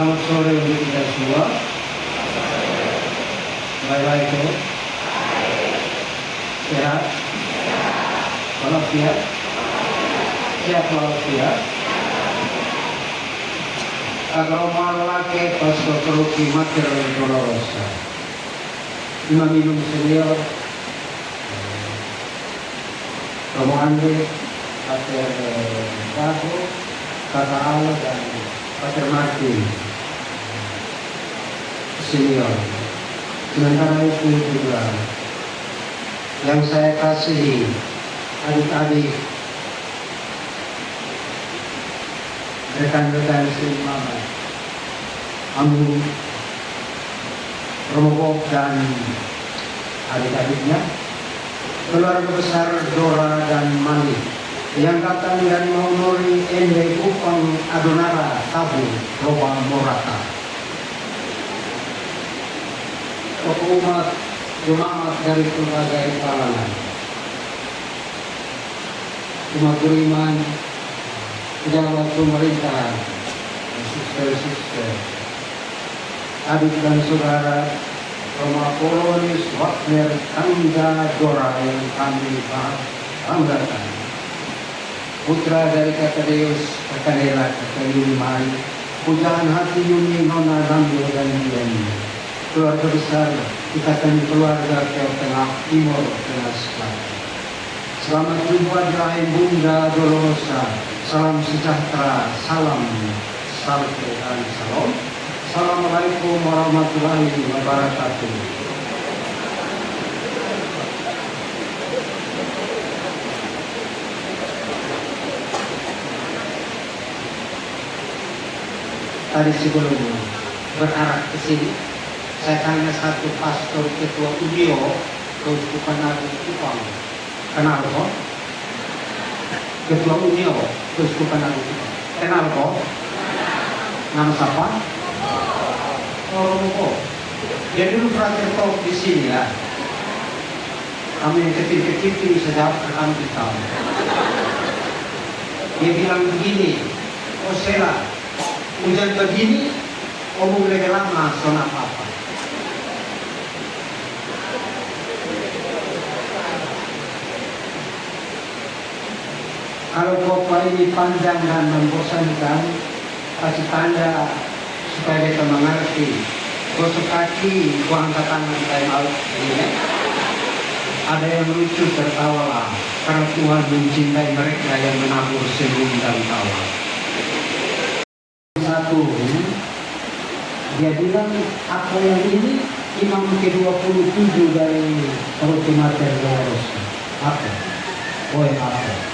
Selamat sore untuk kita semua. Baik-baik itu. Sehat. Walafiat. Sehat walafiat. Agama laki pasca keruki mater dolorosa. Lima minum senior. Romo Andre, Pater Dago, Kata Allah dan Pater Martin senior. Sementara itu juga yang saya kasihi adik-adik, rekan-rekan seimbang, Amu, Romo Bob dan adik-adiknya, keluarga besar Dora dan Mali yang datang dari Maunori Ende Kupang Adonara Tabu Loba Morata. Tokoh umat jemaat dari berbagai kalangan, umat beriman, pejabat pemerintahan, suster-suster, adik dan saudara, Roma Polonis, Wagner, Tangga, Dora yang kami banggakan. Putra dari kata Deus, kata Dela, kata Yuni Mari, pujaan hati Yuni, Nona, Rambo, dan Yuni. Keluarga besar, ikatan keluarga Tengah Timur, Tengah Selatan. Selamat berbuat rahim Bunda Dolorosa, salam sejahtera, salam salte dan salam. Assalamualaikum warahmatullahi wabarakatuh. Tadi sebelum berarah ke sini, saya tanya satu pastor ketua UNIO, Keuskupan Agung Kupang. Kenal kok? Ketua UNIO, Keuskupan Agung Kupang. Kenal kok? Nama siapa? Oh, dia dulu frater talk di sini ya. Kami yang kecil-kecil sejak rekam kita. Dia bilang begini, oh Sela, hujan begini, omong lagi lama, son apa-apa. Kalau khotbah ini panjang dan membosankan, kasih tanda supaya kita mengerti. Gosok kaki, gua angkat tangan time out ini ya. Ada yang lucu tertawalah, karena Tuhan mencintai mereka yang menabur senyum dan tawa. Satu, dia bilang apa yang ini imam ke-27 dari Roti Mater Dolorosa. Apa? Oh ya apa?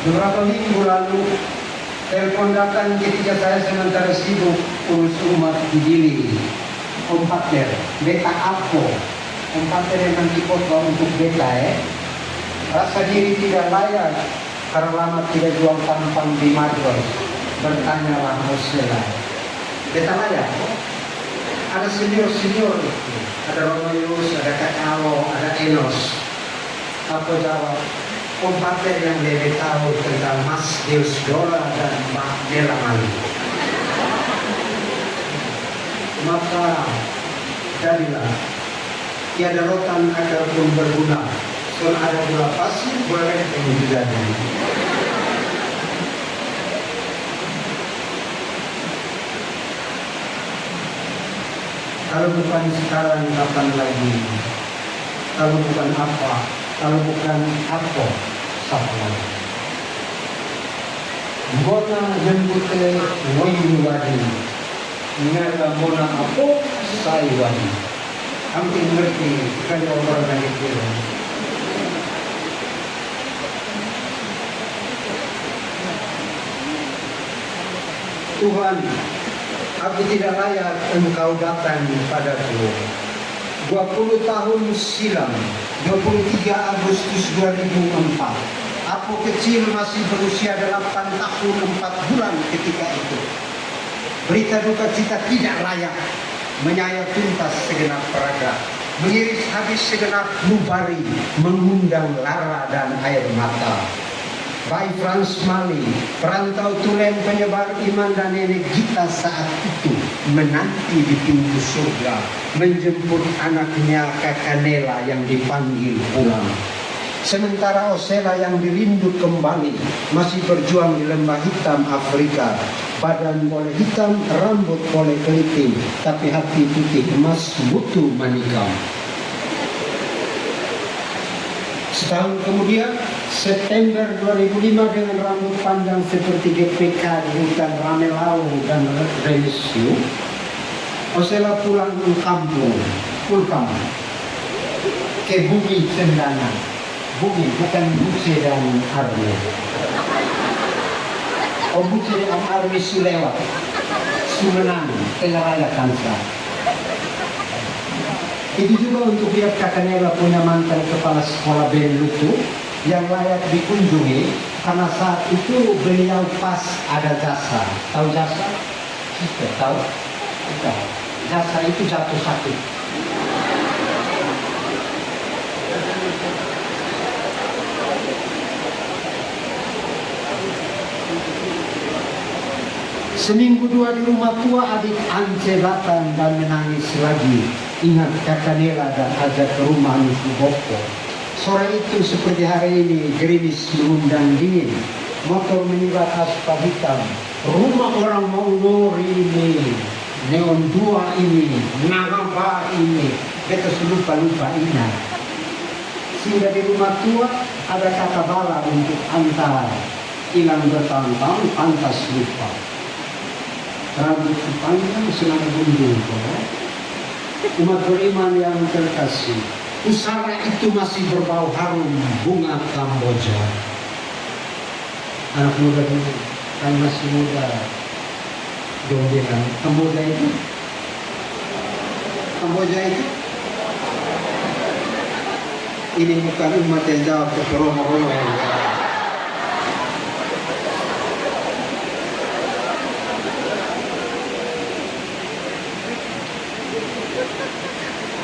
Beberapa minggu lalu, telepon datang ketika saya sementara sibuk urus umat di Gili. Om Pater, beta apa? Om Pater yang nanti khotbah untuk beta rasa diri tidak layak karena lama tidak jual tampang di Madras. Bertanyalah Mosela. Beta layak? Ada senior-senior, ada Romayus, ada Kakao, ada Enos. Apa jawab? Om Pater yang lebih tahu tentang Mas Deus Dora dan Mbak Dela Mali. Maka jadilah tiada rotan akar pun berguna. Soal ada gula pasir boleh yang terjadi. Kalau bukan sekarang kapan lagi? Kalau bukan apa? Kalau bukan apa, siapa lagi? Bona jempute wayuni wadi, ngela bona apa saya wadi. Hampir ngerti kalau orang lagi kira. Tuhan, aku tidak layak Engkau datang padaku. 20 tahun silam, 23 Agustus 2004, aku kecil masih berusia 8 tahun 4 bulan ketika itu. Berita duka cita tidak layak menyayat tuntas segenap peraga. mengiris habis segenap nubari, mengundang lara dan air mata. Bayi Frans Mali, perantau tulen penyebar iman dan nenek kita saat itu menanti di pintu surga, menjemput anaknya Kakanela yang dipanggil pulang. Sementara Osela yang dirindu kembali masih berjuang di lembah hitam Afrika. Badan boleh hitam, rambut boleh keriting, tapi hati putih emas butuh manikam. Setahun kemudian, September 2005 dengan rambut panjang seperti GPK di hutan Ramelau dan Relisio, Osela pulang ke kampung, ke bumi cendana. Bumi, bukan Buce dan Armi. Buce dan Armi Sulewat, Sumenang, Tengah Raya Kansa. Itu juga untuk lihat Kakanela punya mantan kepala sekolah Benlutu yang layak dikunjungi karena saat itu beliau pas ada jasa. Tahu jasa? Tidak tahu? Tidak. Jasa itu jatuh sakit. Seminggu dua di rumah tua, adik Ance datang dan menangis lagi. Ingat Kakanela dan ajak ke rumah Nusu Boko. Sore itu seperti hari ini, gerimis mengundang dingin. Motor menyebar aspal hitam. Rumah orang mau nori ini, neon dua ini, nagaba ini. Kita lupa-lupa ingat. Sehingga di rumah tua ada kata bala untuk antar. Hilang bertahun-tahun, pantas lupa. Rambut panjang senang gunung. Umat beriman yang terkasih, pusara itu masih berbau harum bunga Kamboja. Anak muda dulu kan masih muda. Jombang Kamboja itu ini bukan umat yang jawab ke romo-romo yang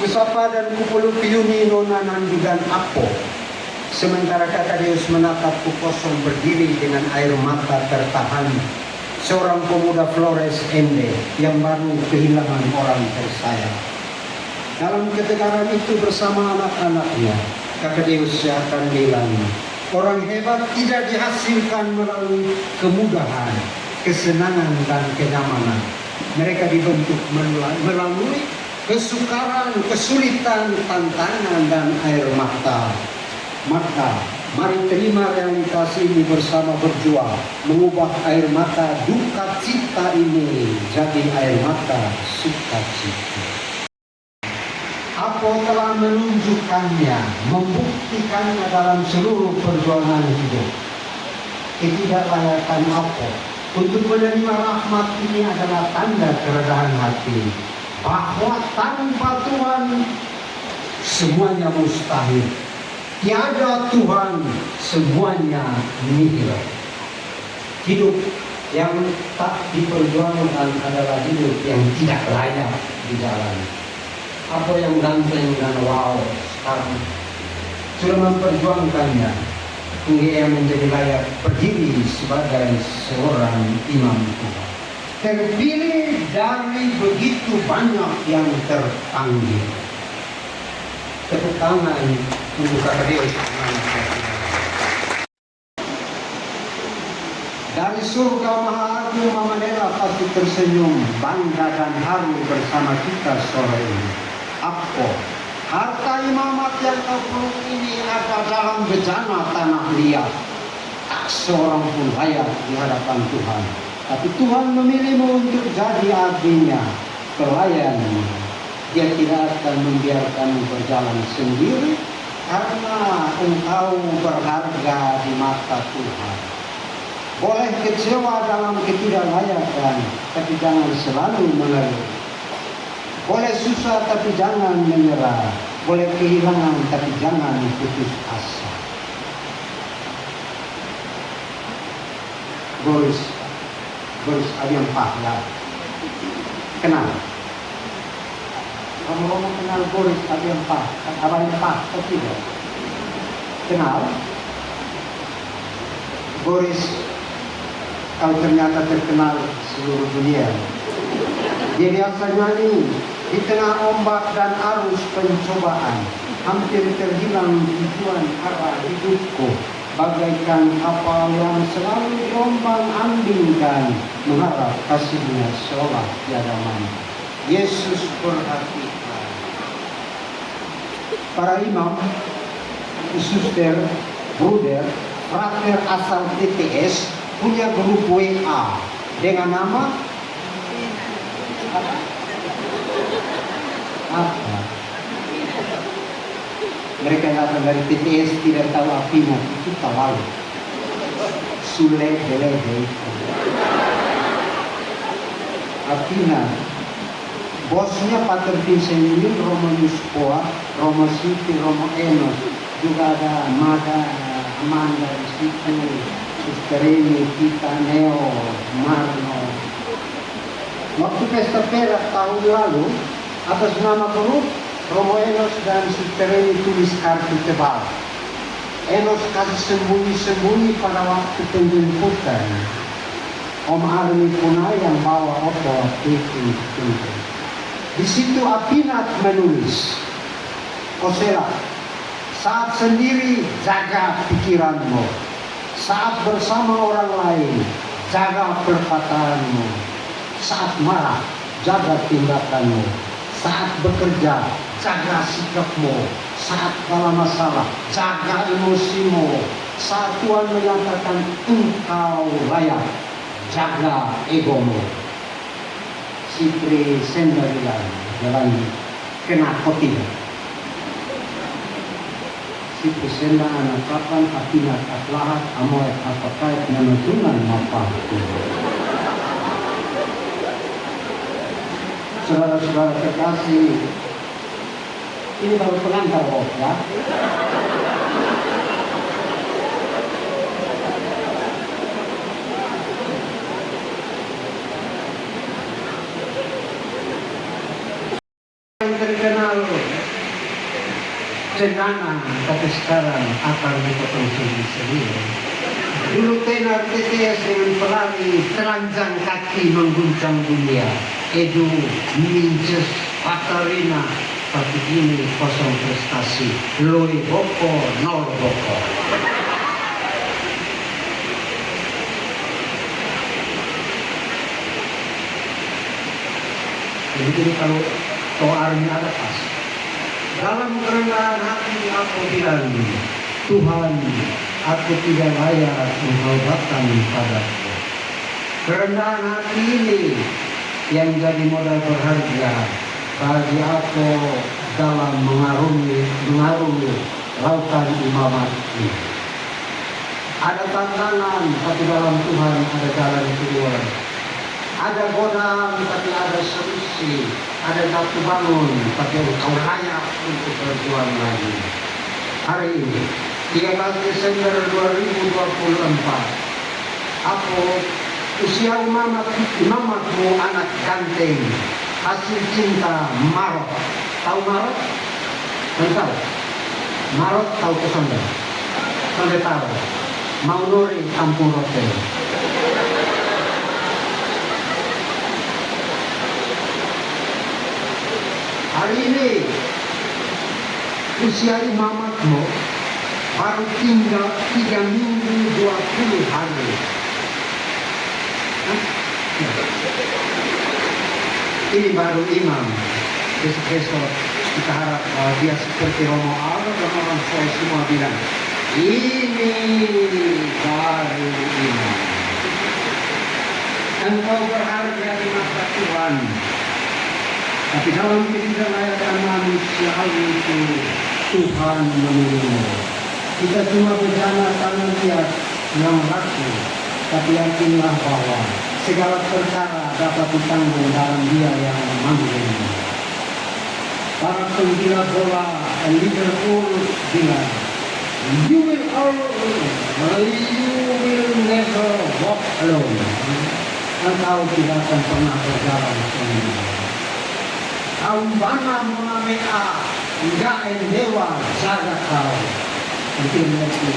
Kusapa dan kupulu piyuni nona nandu dan apo. Sementara kata Deus menatap kosong berdiri dengan air mata tertahan. Seorang pemuda Flores Ende yang baru kehilangan orang tersayang. Dalam ketegaran itu bersama anak-anaknya, kata Deus akan bilang, orang hebat tidak dihasilkan melalui kemudahan, kesenangan dan kenyamanan. Mereka dibentuk melalui kesukaran, kesulitan, tantangan, dan air mata. Maka, mari terima realitas ini bersama berjuang, mengubah air mata duka cita ini jadi air mata sukacita. Apo telah menunjukkannya, membuktikannya dalam seluruh perjuangan hidup. Ketidaklayakan Apo untuk menerima rahmat ini adalah tanda keredahan hati. Bahwa tanpa Tuhan semuanya mustahil. Tiada Tuhan semuanya nihil. Hidup yang tak diperjuangkan adalah hidup yang tidak layak dijalani. Apa yang ganteng dan wow sekarang sudah memperjuangkannya hingga ia menjadi layak berdiri sebagai seorang imam Tuhan. Terpilih dari begitu banyak yang terpanggil. Tepuk tangan untuk Kak Deus. Dari surga Maha Agung Mama Nela pasti tersenyum bangga dan haru bersama kita sore ini. Apo, harta imamat yang kau peluk ini ada dalam bejana tanah liat. Tak seorang pun layak di hadapan Tuhan. Tapi Tuhan memilihmu untuk jadi abdinya, pelayannya. Dia tidak akan membiarkanmu berjalan sendiri karena engkau berharga di mata Tuhan. Boleh kecewa dalam ketidaklayakan, tapi jangan selalu mengeluh. Boleh susah tapi jangan menyerah. Boleh kehilangan tapi jangan putus asa. Boris Adian Pahla. Kenal? Kamu Romo kenal Boris Abiampa, Abang Pak, atau tidak? Kenal? Boris, kalau ternyata terkenal seluruh dunia. Dia biasa nyanyi di tengah ombak dan arus pencobaan, hampir terhilang tujuan arah hidupku, bagaikan kapal yang selalu gelombang ambingkan, mengharap kasihnya seolah tiada mana. Yesus perhatikan. Para imam, suster, bruder, frater asal TTS punya grup WA dengan nama apa? Mereka yang datang dari TTS tidak tahu apinya, itu tawal. Sule belede. Apina. Bosnya Pater Vincent, Romo Yuspoa, Romo Siti, Romo Enos, juga ada Amanda di situ, Suster ini, kita Neo, Marno. Waktu pesta perak tahun lalu, atas nama grup, Romo Enos dan Suster ini tulis kartu tebal. Enos kasih sembunyi-sembunyi pada waktu penjemputan. Om Armi Punai yang bawa oto itu. Di situ Apinat menulis, Kosela, saat sendiri jaga pikiranmu, saat bersama orang lain jaga perkataanmu, saat marah jaga tindakanmu, saat bekerja jaga sikapmu, saat dalam masalah jaga emosimu, saat Tuhan menyatakan engkau layak, jaga egomu. Sipri Sendarilan jalan kena kopi. Sipri Senda anak kapan Apinat atlahat amoy apakah menentukan mapahku. Saudara-saudara terkasih, ini baru pengantar ya. Terkenal cenana, tapi sekarang akan dipotong sendiri. Dulu tenar TTS dengan pelari telanjang kaki mengguncang dunia. Edu, Minces, Patarina, tapi ini kosong prestasi. Loi boko, nol boko. Jadi kalau Armi ada pas. Dalam kerendahan hati aku bilang, Tuhan, aku tidak layak engkau datang padaku. Kerendahan hati ini yang jadi modal berharga bagi aku dalam mengarungi lautan imamat ini. Ada tantangan, tapi dalam Tuhan ada jalan keluar. Ada godaan, tapi ada solusi. Ada jatuh bangun, tapi engkau layak untuk berjuang lagi. Hari ini, 13 Desember 2024, aku usia imamatmu anak ganteng, hasil cinta Marot. Tahu Marot? Tahu? Marot tahu ke Sonde? Sonde tahu. Mau nuri kampung rote. Hari ini usia imamatmu baru tinggal 3 minggu 20 hari. Ini baru imam. Besok kita harap dia seperti Romo Allah dan orang tua semua bilang, ini baru imam. Engkau berharga di mata Tuhan. Tapi dalam kehidupan manusiawi itu Tuhan memilihmu. Kita cuma berjalan tangan dia yang laku, tapi yakinlah bahwa segala perkara dapat ditanggung dalam dia yang memanggilmu. Para penggila bola Liverpool bilang, you will never walk alone. Engkau tidak akan pernah berjalan sendiri. Ambana munamea enggak dewa jaga kau. Mungkin nanti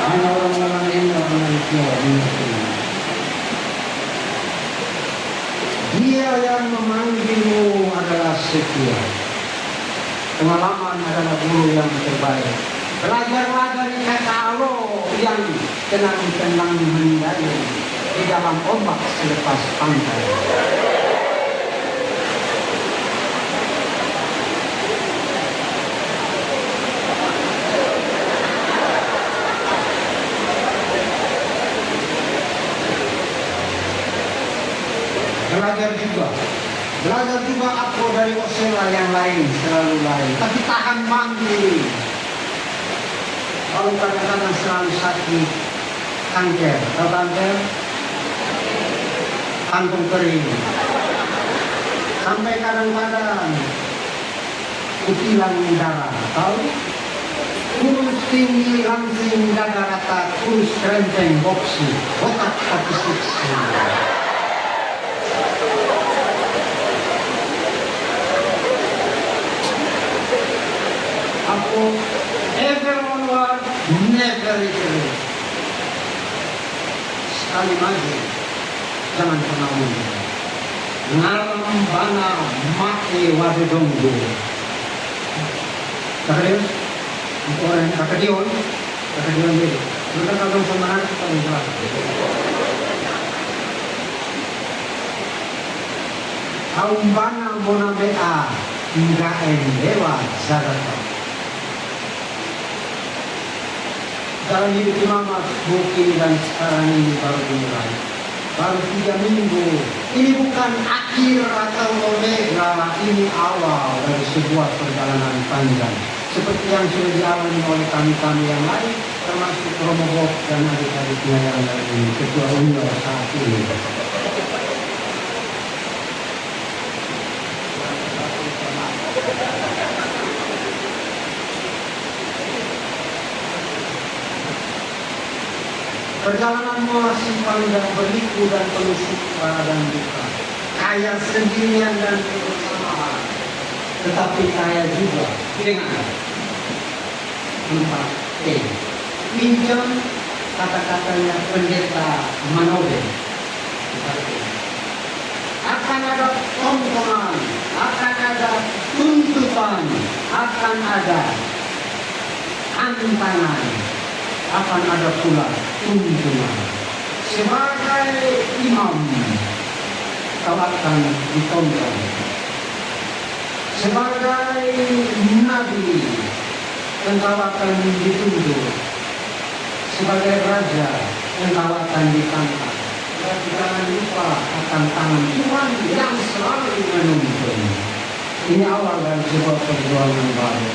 hanya orang-orang ini orang tua ini. Dia yang memanggilmu adalah setia. Pengalaman adalah guru yang terbaik. Belajarlah dari kata Allah yang tenang-tenang mendayu di dalam ombak selepas pantai. Belajar juga aku dari Osela yang lain, selalu lain. Tapi tahan mandiri. Kalau kadang-kadang selalu sakit, kanker. Tahu kanker? Kantung kering. Sampai kadang-kadang kutilan darah. Tahu? Kurus tinggi, langsing, dada rata, kurus kerenteng, boksi, otak statistik. Aku everyone was never return. Sekali lagi, jangan pernah mundur. Ngalam bana mati wadudonggo. Kakadion, orang kakadion dulu. Mereka kagum semangat paling keras. Aumbana monabea hingga dewa zagat. Dalam hidup Muhammad mungkin dan sekarang ini baru dimulai, baru 3 minggu. Ini bukan akhir atau omega, ini awal dari sebuah perjalanan panjang. Seperti yang sudah dialami oleh kami-kami yang lain, termasuk Romo Bob dan adik-adiknya yang lain, ketua umum saat ini. Perjalanan masih panjang, berliku dan penuh suka dan duka. Kaya sendirian dan bersamaan, tetapi kaya juga dengan tempat pinjam kata-katanya pendeta Manobe. Akan ada tontonan, akan ada tuntutan, akan ada tantangan, akan ada pula tuntunan. Sebagai imam, kau akan ditonton. Sebagai nabi, engkau akan dituntut. Sebagai raja, engkau akan ditangkap. Dan jangan lupa akan tangan Tuhan yang selalu menuntun. Ini awal dari sebuah perjuangan baru.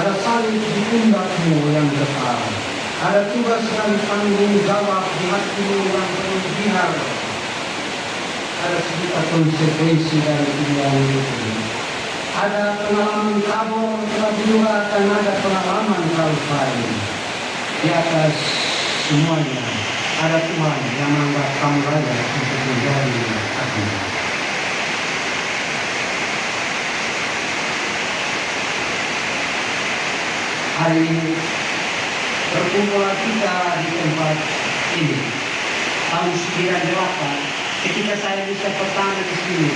Ada salib di pundakmu yang besar. Ada tugas dan tanggung jawab di hatimu yang penuh bihar. Ada sejuta konsekuensi dari pilihan itu. Ada pengalaman kabur, tetapi juga akan ada pengalaman kalfari. Di atas semuanya, ada Tuhan yang menganggap kamu layak untuk menjadi hatinya. Hari ini berkumpul kita di tempat ini. Tahun 98, ketika saya bisa pertama di sini,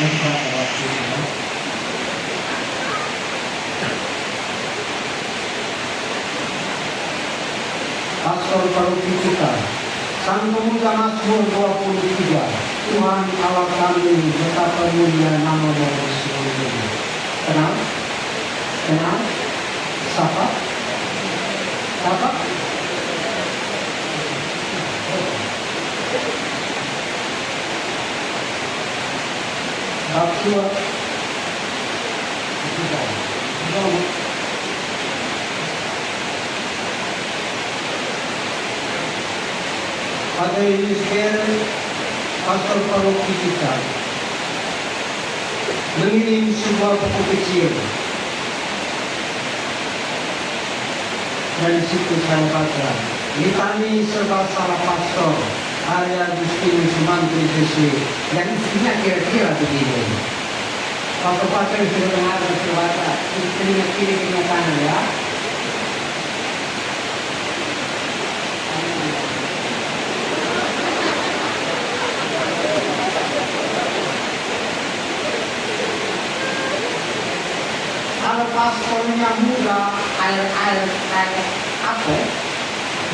masih berapa waktu itu? Pastor paroki kita, Sang Pemuda Mazmur 23, Tuhan Allah kami, betapa mulia nama-Mu seluruhnya. Kenal? Kenal? Siapa? Siapa? Bab 2. Pada Yuskel, pastor paroki kita mengirim sebuah buku kecil. Dari situ saya baca, litani serba salah pastor Arya Justinus Mantri Jesi, yang isinya kira-kira begini. Pastor sudah dengar bersuara, telinga kiri, telinga kanan ya. Kalau pastornya muda, air kayak apa?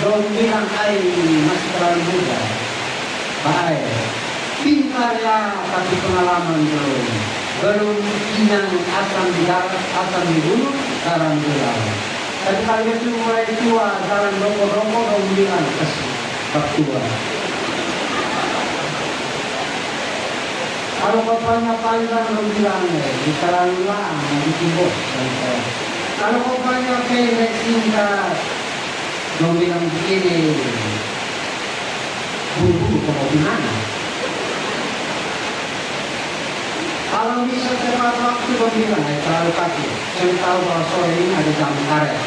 Dong bilang air masih terlalu muda. Baik. Pintar ya, tapi pengalaman belum. Belum pinang asam di darat, asam di gunung, garam di laut. Tapi kalau itu mulai tua, jalan rokok-rokok, dong bilang kasih tua. Kalau kopalnya panjang, dong bilang di terlalu lama, di timbul. Kalau kopalnya pendek, singkat, dong bilang begini, buru-buru kau gimana? Kalau bisa tepat waktu bilang terlalu kaki. Saya tahu bahwa sore ini ada jam karet.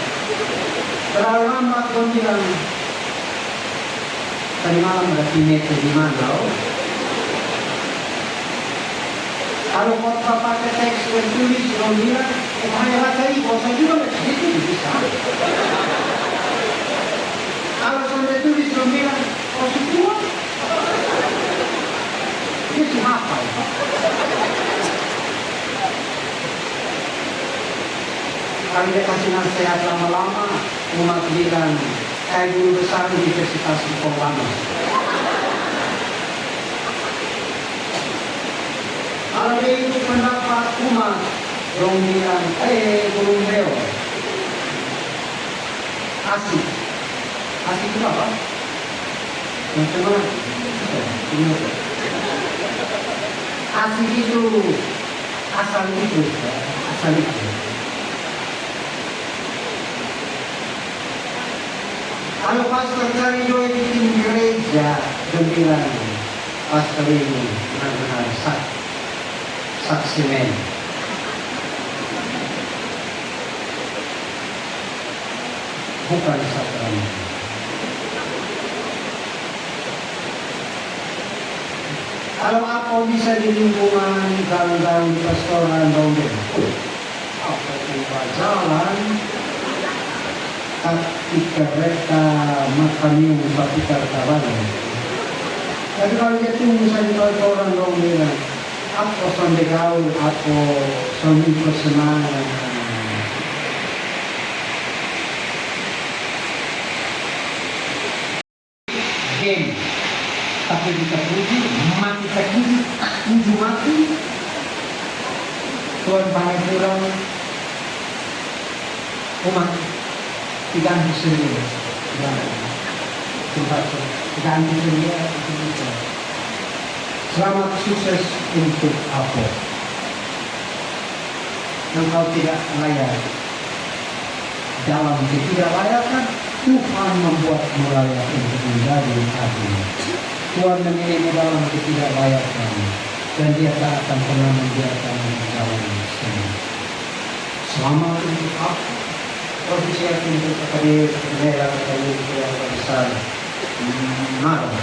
Terlalu lambat bilang tadi malam ada pinete di Mandau. Kalau khotbah pakai teks tertulis bilang hanya baca ibu, saya juga itu bisa. Kalau sampai tulis bilang oh semua dia cuma apa? Kalau dia kasih nasihat lama-lama, umat bilang, kayak guru besar di Universitas Kepulauan. Kalau dia itu pendapat umat, dong bilang, guru beliau, asik. Asik itu apa? Macam mana? Asik itu, asal itu, asal itu. Kalau pastor cari duit bikin gereja, gembira, pastor ini benar-benar saksimen. Bukan sasaran. Kalau apa bisa di lingkungan gang-gang di pastoran Baudet, apa itu jalan? Ketika mereka makan bakar kawan. Tapi kalau dia tunggu saja orang dong bilang, aku sampai gaul, aku sampai bersenang. Game, tapi kita puji, mati terpuji, puji mati. Tuhan banyak kurang umat. Diganti sendiri, diganti sendiri. Selamat sukses untuk apa? Engkau tidak layak. Dalam ketidaklayakan, Tuhan membuatmu layak untuk menjadi adil. Tuhan memilihmu dalam ketidaklayakan, dan Dia tak akan pernah membiarkanmu dalam sendiri. Selamat untuk apa? Profesi untuk hadir bendera dari yang besar, malam,